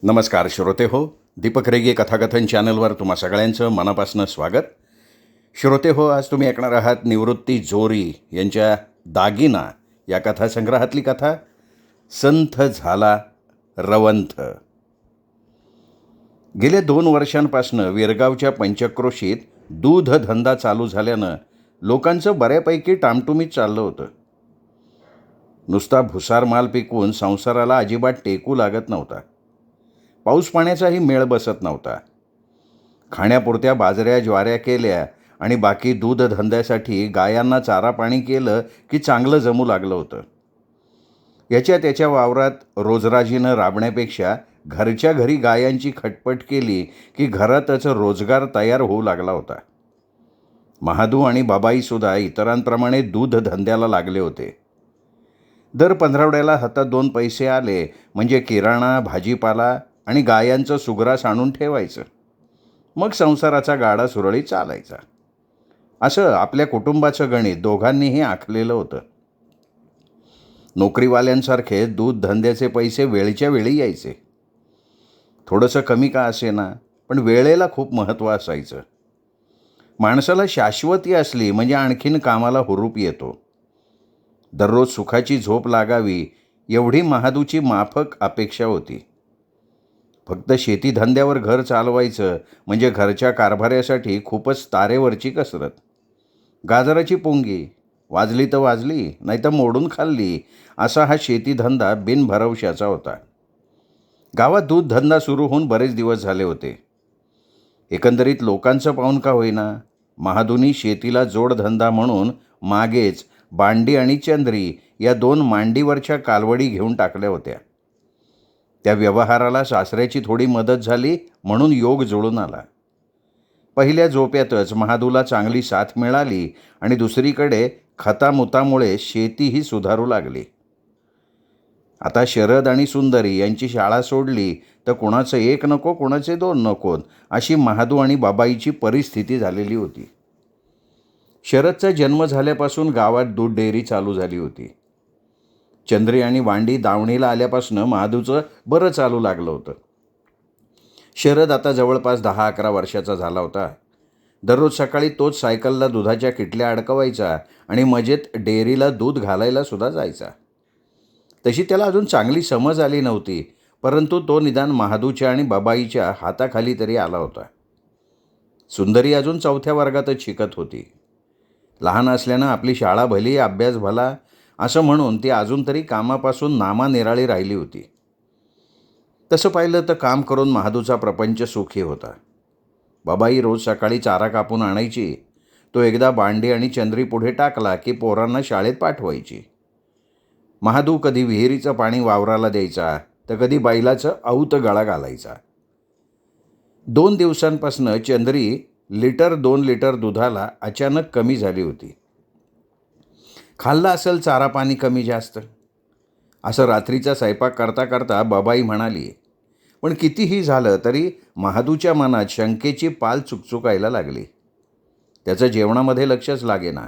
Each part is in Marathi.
नमस्कार श्रोते हो, दीपक रेगे कथाकथन चॅनलवर तुम्हा सगळ्यांचं मनापासून स्वागत. श्रोते हो, आज तुम्ही ऐकणार आहात निवृत्ती जोरी यांच्या दागिना या कथासंग्रहातली कथा संथ झाला रवंथ. गेल्या 2 वर्षांपासून विरगावच्या पंचक्रोशीत दूध धंदा चालू झाल्यानं लोकांचं बऱ्यापैकी टामटुमीत चाललं होतं. नुसता भुसार माल पिकवून संसाराला अजिबात टेकू लागत नव्हता. पाऊस पाण्याचाही मेळ बसत नव्हता. खाण्यापुरत्या बाजऱ्या ज्वाऱ्या केल्या आणि बाकी दूध धंद्यासाठी गायांना चारा पाणी केलं की चांगलं जमू लागलं होतं. त्याच्या वावरात रोजराजीनं राबण्यापेक्षा घरच्या घरी गायांची खटपट केली की घरातच रोजगार तयार होऊ लागला होता. महादू आणि बाबाईसुद्धा इतरांप्रमाणे दूध धंद्याला लागले होते. दर पंधरवड्याला हातात 2 पैसे आले म्हणजे किराणा, भाजीपाला आणि गायांचं सुग्रास आणून ठेवायचं. मग संसाराचा गाडा सुरळीत चालायचा. असं आपल्या कुटुंबाचं गणित दोघांनीही आखलेलं होतं. नोकरीवाल्यांसारखे दूध धंद्याचे पैसे वेळच्या वेळी यायचे. थोडंसं कमी का असेना, पण वेळेला खूप महत्त्व असायचं. माणसाला शाश्वती असली म्हणजे आणखीन कामाला हुरूप येतो. दररोज सुखाची झोप लागावी एवढी महादूची माफक अपेक्षा होती. फक्त शेती धंद्यावर घर चालवायचं म्हणजे घरच्या कारभाऱ्यासाठी खूपच तारेवरची कसरत. गाजराची पोंगी वाजली तर वाजली, नाही तर मोडून खाल्ली, असा हा शेतीधंदा बिनभरवशाचा होता. गावात दूध धंदा सुरू होऊन बरेच दिवस झाले होते. एकंदरीत लोकांचं पाहून का होईना महादूनी शेतीला जोडधंदा म्हणून मागेच बांडी आणि चंद्री या 2 मांडीवरच्या कालवडी घेऊन टाकल्या होत्या. त्या व्यवहाराला सासऱ्याची थोडी मदत झाली म्हणून योग जुळून आला. पहिल्या जोप्यातच महादूला चांगली साथ मिळाली आणि दुसरीकडे खतामुतामुळे शेतीही सुधारू लागली. आता शरद आणि सुंदरी यांची शाळा सोडली तर कोणाचं 1 नको, कोणाचे 2 नकोत, अशी महादू आणि बाबाईची परिस्थिती झालेली होती. शरदचा जन्म झाल्यापासून गावात दूध डेअरी चालू झाली होती. चंद्री आणि वांडी दावणीला आल्यापासून महादूचं बरं चालू लागलं होतं. शरद आता जवळपास 10-11 वर्षाचा झाला होता. दररोज सकाळी तोच सायकलला दुधाच्या किटल्या अडकवायचा आणि मजेत डेअरीला दूध घालायला सुद्धा जायचा. तशी त्याला अजून चांगली समज आली नव्हती, परंतु तो निदान महादूच्या आणि बाबाईच्या हाताखाली तरी आला होता. सुंदरी अजून 4थ्या वर्गातच शिकत होती. लहान असल्यानं आपली शाळा भली, अभ्यास भला असं म्हणून ती अजून तरी कामापासून नामानिराळी राहिली होती. तसं पाहिलं तर काम करून महादूचा प्रपंच सुखी होता. बाबाई रोज सकाळी चारा कापून आणायची. तो एकदा बांडी आणि चंद्री पुढे टाकला की पोरांना शाळेत पाठवायची. महादू कधी विहिरीचं पाणी वावराला द्यायचा तर कधी बैलाचं औत गळा घालायचा. 2 दिवसांपासून चंद्री 1-2 लिटर दुधाला अचानक कमी झाली होती. खाल्लं असेल चारा पाणी कमी जास्त, असं रात्रीचा स्वयंपाक करता करता बाबाई म्हणाली. पण कितीही झालं तरी महादूच्या मनात शंकेची पाल चुकचुकायला लागली. त्याचं जेवणामध्ये लक्षच लागेना.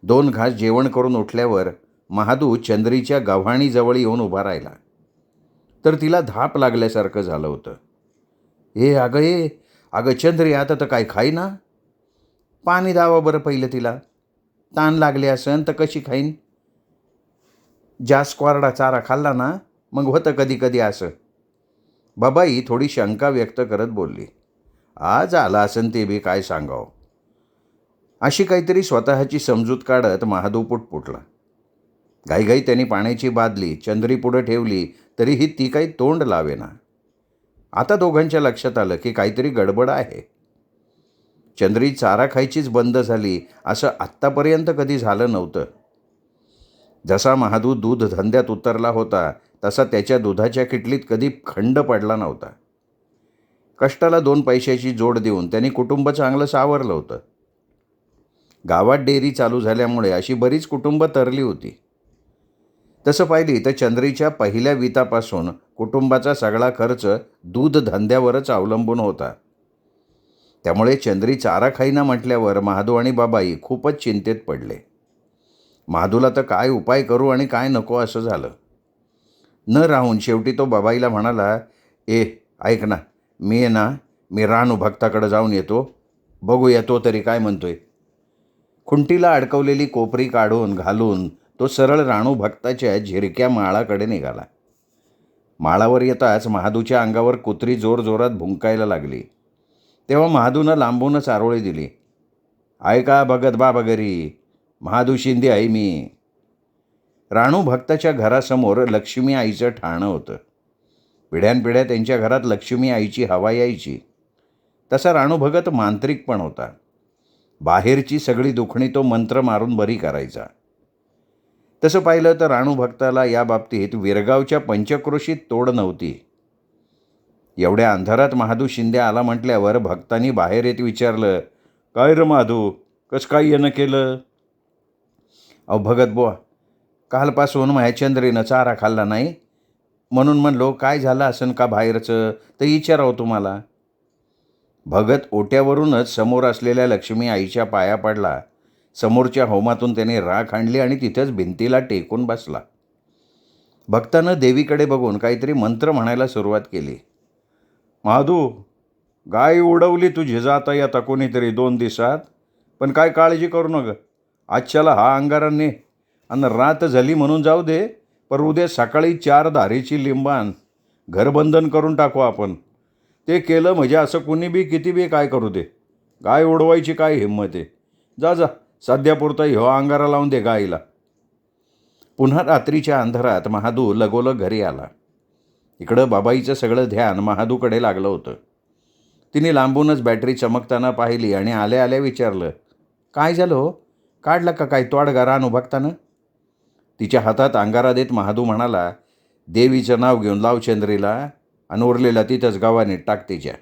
2 घास जेवण करून उठल्यावर महादू चंद्रीच्या गव्हाणीजवळ येऊन उभा राहिला. तर तिला धाप लागल्यासारखं झालं होतं. अगं चंद्री, आता तर काय खाईना. पाणी दावा बरं पहिलं तिला. ताण लागले असन तर कशी खाईन. जास्त कोरडा चारा खाल्ला ना मग होतं कधी कधी असं. बाबाई थोडी शंका व्यक्त करत बोलली. आज आला असन ते बी काय सांगावं. अशी काहीतरी स्वतःची समजूत काढत महादू पुटपुटला. घाईघाई त्यांनी पाण्याची बादली चंद्री पुढं ठेवली तरीही ती काही तोंड लावेना. आता दोघांच्या लक्षात आलं की काहीतरी गडबड आहे. चंद्री चारा खायचीच बंद झाली असं आत्तापर्यंत कधी झालं नव्हतं. जसा महादू दूध धंद्यात उतरला होता तसा त्याच्या दुधाच्या किटलीत कधी खंड पडला नव्हता. कष्टाला 2 पैशाची जोड देऊन त्यांनी कुटुंब चांगलं सावरलं होतं. गावात डेअरी चालू झाल्यामुळे अशी बरीच कुटुंबं तरली होती. तसं पाहिली तर चंद्रीच्या पहिल्या वितापासून कुटुंबाचा सगळा खर्च दूध धंद्यावरच अवलंबून होता. त्यामुळे चंद्री चारा खाईना म्हटल्यावर महादू आणि बाबाई खूपच चिंतेत पडले. महादूला तर काय उपाय करू आणि काय नको असं झालं. न राहून शेवटी तो बाबाईला म्हणाला, ए ऐक ना, मी रानू भक्ताकडे जाऊन येतो, बघूया तो तरी काय म्हणतोय. खुंटीला अडकवलेली कोपरी काढून घालून तो सरळ राणू भक्ताच्या झिरक्या माळाकडे निघाला. माळावर येताच महादूच्या अंगावर कुत्री जोरजोरात भुंकायला लागली. तेव्हा महादूनं लांबूनच आरोळी दिली. ऐका भगत बाबा घरी, महादू शिंदे आहे मी. राणू भक्ताच्या घरासमोर लक्ष्मी आईचं ठाणं होतं. पिढ्यानपिढ्या त्यांच्या घरात लक्ष्मी आईची हवा यायची. तसा राणू भगत मांत्रिक पण होता. बाहेरची सगळी दुखणी तो मंत्र मारून बरी करायचा. तसं पाहिलं तर राणू भक्ताला या बाबतीत विरगावच्या पंचक्रोशीत तोड नव्हती. एवढ्या अंधारात महादू शिंदे आला म्हटल्यावर भक्तांनी बाहेर येत विचारलं, काय रे महादू, कसं काय येणं केलं? अहो भगत बुवा, कालपासून माझ्या चंद्रीनं चारा खाल्ला नाही, म्हणून म्हणलो काय झालं असन का बाहेरचं तर विचारावं तुम्हाला. भगत ओट्यावरूनच समोर असलेल्या लक्ष्मी आईच्या पाया पडला. समोरच्या होमातून त्याने राख आणली आणि तिथंच भिंतीला टेकून बसला. भक्तानं देवीकडे बघून काहीतरी मंत्र म्हणायला सुरुवात केली. महादू, गाय उडवली तुझी जाता येता कोणीतरी 2 दिवसात, पण काय काळजी करू नका. आजच्याला हा अंगारांनी आणि रात झाली म्हणून जाऊ दे, पर उद्या सकाळी 4 धारेची लिंबान घरबंधन करून टाकू आपण. ते केलं म्हणजे असं कुणी बी किती बी काय करू दे, गाय उडवायची काय हिंमत आहे. जा जा, सध्यापुरता ह्यो अंगारा लावून दे गाईला. पुन्हा रात्रीच्या अंधारात महादू लगोलग घरी आला. इकडं बाबाईचं सगळं ध्यान महादूकडे लागलं होतं. तिने लांबूनच बॅटरी चमकताना पाहिली आणि आल्या आल्या विचारलं, काय झालं हो, काढला का काय तोडगा रानू भक्तानं? तिच्या हातात अंगारा देत महादू म्हणाला, देवीचं नाव घेऊन लाव चंद्रीला आणि उरलेला तिथंच गव्हाणीत टाक तिच्या.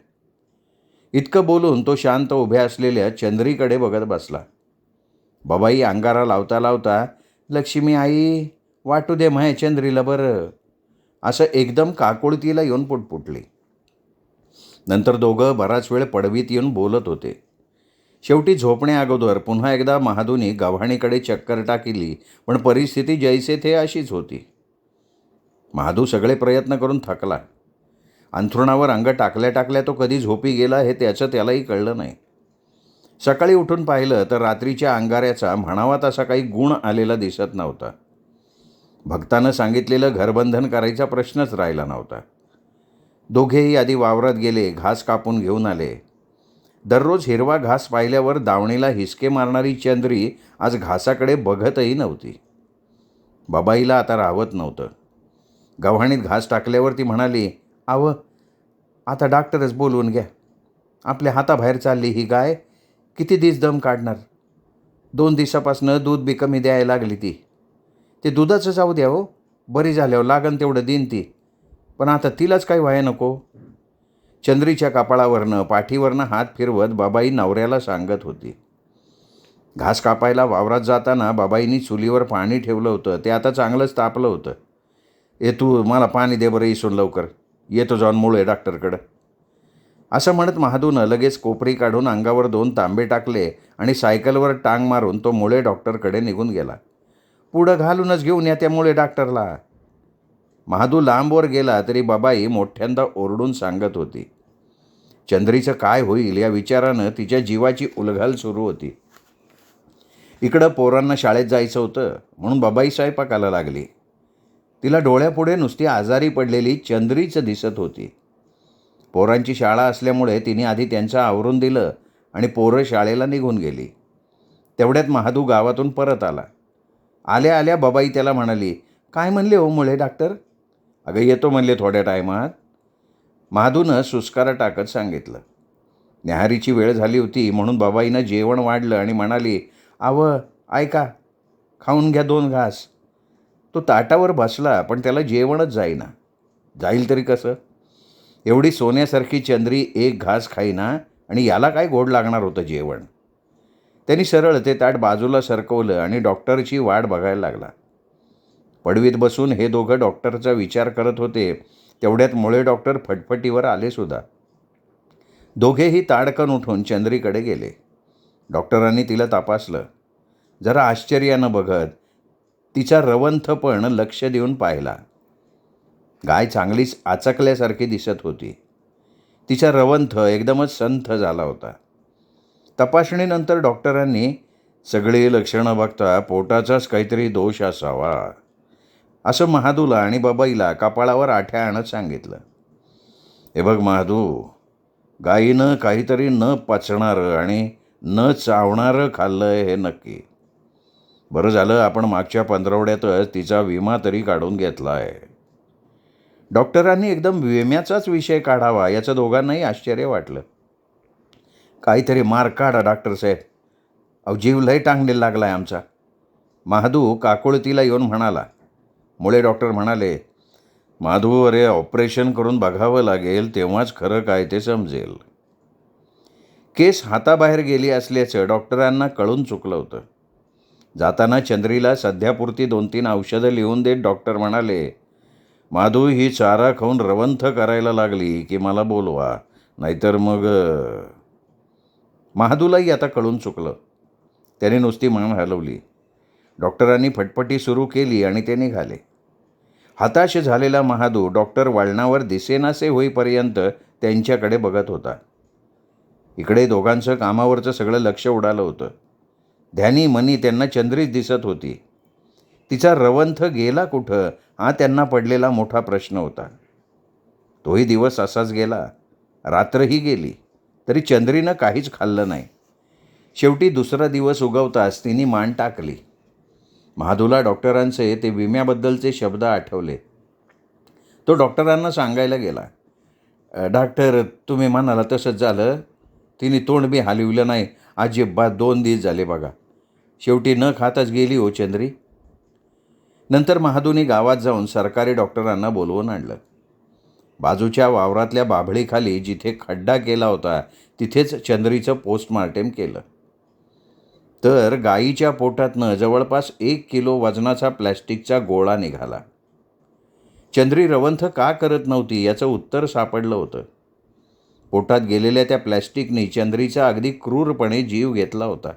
इतकं बोलून तो शांत उभ्या असलेल्या चंद्रीकडे बघत बसला. बाबाई अंगारा लावता लावता, लक्ष्मी आई वाटू दे म्हणे चंद्रीला बरं, असं एकदम काकुळतीला येऊन पुटपुटली. नंतर दोघं बराच वेळ पडवीत येऊन बोलत होते. शेवटी झोपण्याअगोदर पुन्हा एकदा महादूनी गव्हाणीकडे चक्कर टाकली, पण परिस्थिती जैसे थे अशीच होती. महादू सगळे प्रयत्न करून थकला. अंथरुणावर अंग टाकल्या टाकल्या तो कधी झोपी गेला हे त्यालाही कळलं नाही. सकाळी उठून पाहिलं तर रात्रीच्या अंगाऱ्याचा म्हणावा तसा काही गुण आलेला दिसत नव्हता. भक्तानं सांगितलेलं घरबंधन करायचा प्रश्नच राहिला नव्हता. दोघेही आधी वावरात गेले, घास कापून घेऊन आले. दररोज हिरवा घास पाहिल्यावर दावणीला हिसके मारणारी चंद्री आज घासाकडे बघतही नव्हती. बाबाईला आता राहवत नव्हतं. गव्हाणीत घास टाकल्यावर ती म्हणाली, आता डॉक्टरच बोलवून घ्या. आपल्या हाताबाहेर चालली ही गाय, किती दिस दम काढणार. 2 दिवसापासनं दूध बी कमी द्यायला लागली ती. ते दुधाचं जाऊ द्या हो, बरी झाल्यावर लागन तेवढं देईन ती, पण आता तिलाच काय व्हाय नको. चंद्रीच्या कपाळावरनं पाठीवरनं हात फिरवत बाबाई नवऱ्याला सांगत होती. घास कापायला वावरात जाताना बाबाईंनी चुलीवर पाणी ठेवलं होतं, ते आता चांगलंच तापलं होतं. तू मला पाणी दे बरं इसून लवकर, येतो जाऊन मुळे डॉक्टरकडं. असं म्हणत महादूनं लगेच कोपरी काढून अंगावर 2 तांबे टाकले आणि सायकलवर टांग मारून तो मुळे डॉक्टरकडे निघून गेला. पुढं घालूनच घेऊन या त्या मुळे डॉक्टरला. महादू लांबवर गेला तरी बाबाई मोठ्यांदा ओरडून सांगत होती. चंद्रीचं काय होईल या विचारानं तिच्या जीवाची उलघाल सुरू होती. इकडं पोरांना शाळेत जायचं होतं म्हणून बाबाई स्वयंपाकाला लागली. तिला डोळ्यापुढे नुसती आजारी पडलेली चंद्रीच दिसत होती. पोरांची शाळा असल्यामुळे तिने आधी त्यांचं आवरून दिलं आणि पोरं शाळेला निघून गेली. तेवढ्यात महादू गावातून परत आला. आल्या आल्या बाबाई त्याला म्हणाली, काय म्हणले हो मुळे डॉक्टर? अगं येतो म्हणले थोड्या टायमात. महादूनं सुस्कारा टाकत सांगितलं. न्याहारीची वेळ झाली होती म्हणून बाबाईनं जेवण वाढलं आणि म्हणाली, ऐका, खाऊन घ्या 2 घास. तो ताटावर बसला पण त्याला जेवणच जाईना. जाईल तरी कसं? एवढी सोन्यासारखी चंद्री 1 घास खाईना आणि याला काय गोड लागणार होतं जेवण. त्यांनी सरळ ते ताट बाजूला सरकवलं आणि डॉक्टरची वाट बघायला लागला. पडवीत बसून हे दोघं डॉक्टरचा विचार करत होते. तेवढ्यात मुळे डॉक्टर फटफटीवर आले सुद्धा. दोघेही ताडकन उठून चंद्रीकडे गेले. डॉक्टरांनी तिला तपासलं. जरा आश्चर्यानं बघत तिचा रवंथपण लक्ष देऊन पाहिला. गाय चांगलीच आचकल्यासारखी दिसत होती. तिचा रवंथ एकदमच संथ झाला होता. तपासणीनंतर डॉक्टरांनी सगळी लक्षणं बघता पोटाचाच काहीतरी दोष असावा असं महादूला आणि बाबाईला कपाळावर आठ्या आणत सांगितलं. हे बघ महादू, गायीनं काहीतरी न पचणारं आणि न चावणारं खाल्लं हे नक्की. बरं झालं आपण मागच्या पंधरवड्यातच तिचा विमा तरी काढून घेतला आहे. डॉक्टरांनी एकदम विम्याचाच विषय काढावा याचं दोघांनाही आश्चर्य वाटलं. काहीतरी मार्ग काढा डॉक्टर साहेब, अहो जीव लय टांगलेला लागला आहे आमचा, महादू काकुळतीला येऊन म्हणाला. मुळे डॉक्टर म्हणाले, महादू अरे ऑपरेशन करून बघावं लागेल तेव्हाच खरं काय ते समजेल. केस हाताबाहेर गेली असल्याचं डॉक्टरांना कळून चुकलं होतं. जाताना चंद्रीला सध्यापुरती 2-3 औषधं लिहून देत डॉक्टर म्हणाले, माधू ही चारा खाऊन रवंथ करायला लागली की मला बोलवा, नाहीतर मग. महादूलाही आता कळून चुकलं. त्याने नुसती मान हलवली. डॉक्टरांनी फटफटी सुरू केली आणि ते निघाले. हताश झालेला महादू डॉक्टर वळणावर दिसेनासे होईपर्यंत त्यांच्याकडे बघत होता. इकडे दोघांचं कामावरचं सगळं लक्ष उडालं होतं. ध्यानी मनी त्यांना चंद्रीच दिसत होती. तिचा रवंथ गेला कुठं हा त्यांना पडलेला मोठा प्रश्न होता. तोही दिवस असाच गेला. रात्रही गेली तरी चंद्रीनं काहीच खाल्लं नाही. शेवटी दुसरा दिवस उगवताच तिने मान टाकली. महादूला डॉक्टरांचे ते विम्याबद्दलचे शब्द आठवले. तो डॉक्टरांना सांगायला गेला, डॉक्टर तुम्ही म्हणाला तसंच झालं. तिने तोंड बी हलविलं नाही अजिबात. 2 दिवस झाले बघा. शेवटी न खाताच गेली हो चंद्री. नंतर महादूने गावात जाऊन सरकारी डॉक्टरांना बोलवून आणलं. बाजूच्या वावरातल्या बाभळीखाली जिथे खड्डा केला होता तिथेच चंद्रीचं पोस्टमार्टेम केलं. तर गायीच्या पोटातनं जवळपास 1 किलो वजनाचा प्लॅस्टिकचा गोळा निघाला. चंद्री रवंथ का करत नव्हती याचं उत्तर सापडलं होतं. पोटात गेलेल्या त्या प्लॅस्टिकने चंद्रीचा अगदी क्रूरपणे जीव घेतला होता.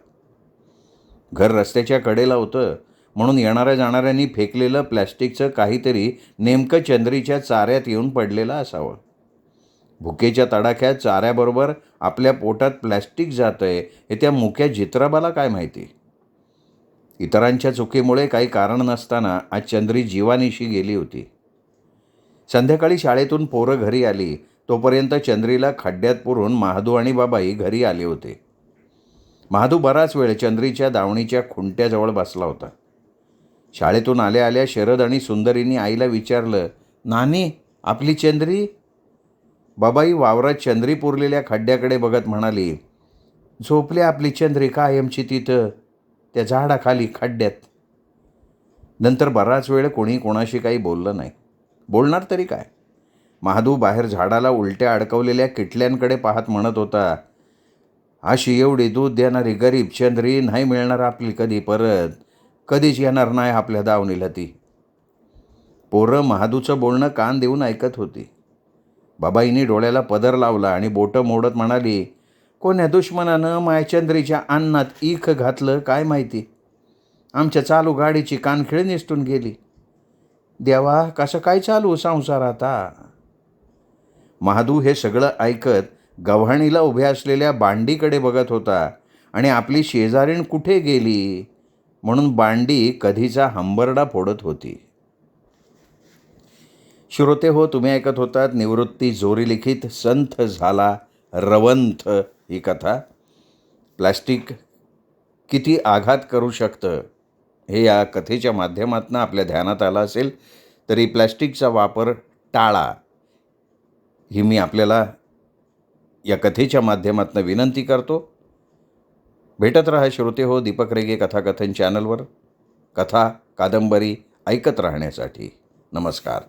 घर रस्त्याच्या कडेला होतं म्हणून येणाऱ्या जाणाऱ्यांनी फेकलेलं प्लॅस्टिकचं काहीतरी नेमकं चंद्रीच्या चाऱ्यात येऊन पडलेलं असावं. भुकेच्या तडाख्यात चाऱ्याबरोबर आपल्या पोटात प्लॅस्टिक जातंय हे त्या मुक्या जित्राबाला काय माहिती. इतरांच्या चुकीमुळे काही कारण नसताना आज चंद्री जीवानिशी गेली होती. संध्याकाळी शाळेतून पोरं घरी आली तोपर्यंत चंद्रीला खड्ड्यात पुरून महादू आणि बाबाई घरी आले होते. महादू बराच वेळ चंद्रीच्या दावणीच्या खुंट्याजवळ बसला होता. शाळेतून आल्या आल्या शरद आणि सुंदरींनी आईला विचारलं, नानी आपली चंद्री? बाबाई वावरात चंद्री पुरलेल्या खड्ड्याकडे बघत म्हणाली, झोपली आपली चंद्री कायमची तिथं त्या झाडाखाली खड्ड्यात. नंतर बराच वेळ कोणी कोणाशी काही बोललं नाही. बोलणार तरी काय. महादू बाहेर झाडाला उलट्या अडकवलेल्या किटल्यांकडे पाहत म्हणत होता, अशी एवढी दूध देणारी गरीब चंद्री नाही मिळणार आपली कधी परत. कधीच येणार नाही आपल्या दावणीला ती. पोरं महादूचं बोलणं कान देऊन ऐकत होती. बाबाईंनी डोळ्याला पदर लावला आणि बोटं मोडत म्हणाली, कोण्या दुश्मनानं मायचंद्रीच्या अन्नात ईख घातलं काय माहिती. आमच्या चालू गाडीची कानखिळ निसटून गेली. देवा कसं काय चालू संसार आता. महादू हे सगळं ऐकत गव्हाणीला उभ्या असलेल्या बांडीकडे बघत होता आणि आपली शेजारीण कुठे गेली म्हणून बांडी कधीचा हंबरडा फोडत होती. श्रोते हो, तुम्ही ऐकत होतात निवृत्ती जोरी लिखित संथ झाला रवंथ ही कथा. प्लॅस्टिक किती आघात करू शकतं हे या कथेच्या माध्यमातून आपल्या ध्यानात आलं असेल तरी प्लॅस्टिकचा वापर टाळा ही मी आपल्याला या कथेच्या माध्यमातून विनंती करतो. भेटत रहा श्रोते हो दीपक रेगे कथाकथन चॅनलवर. कथा कादंबरी ऐकत राहण्यासाठी नमस्कार.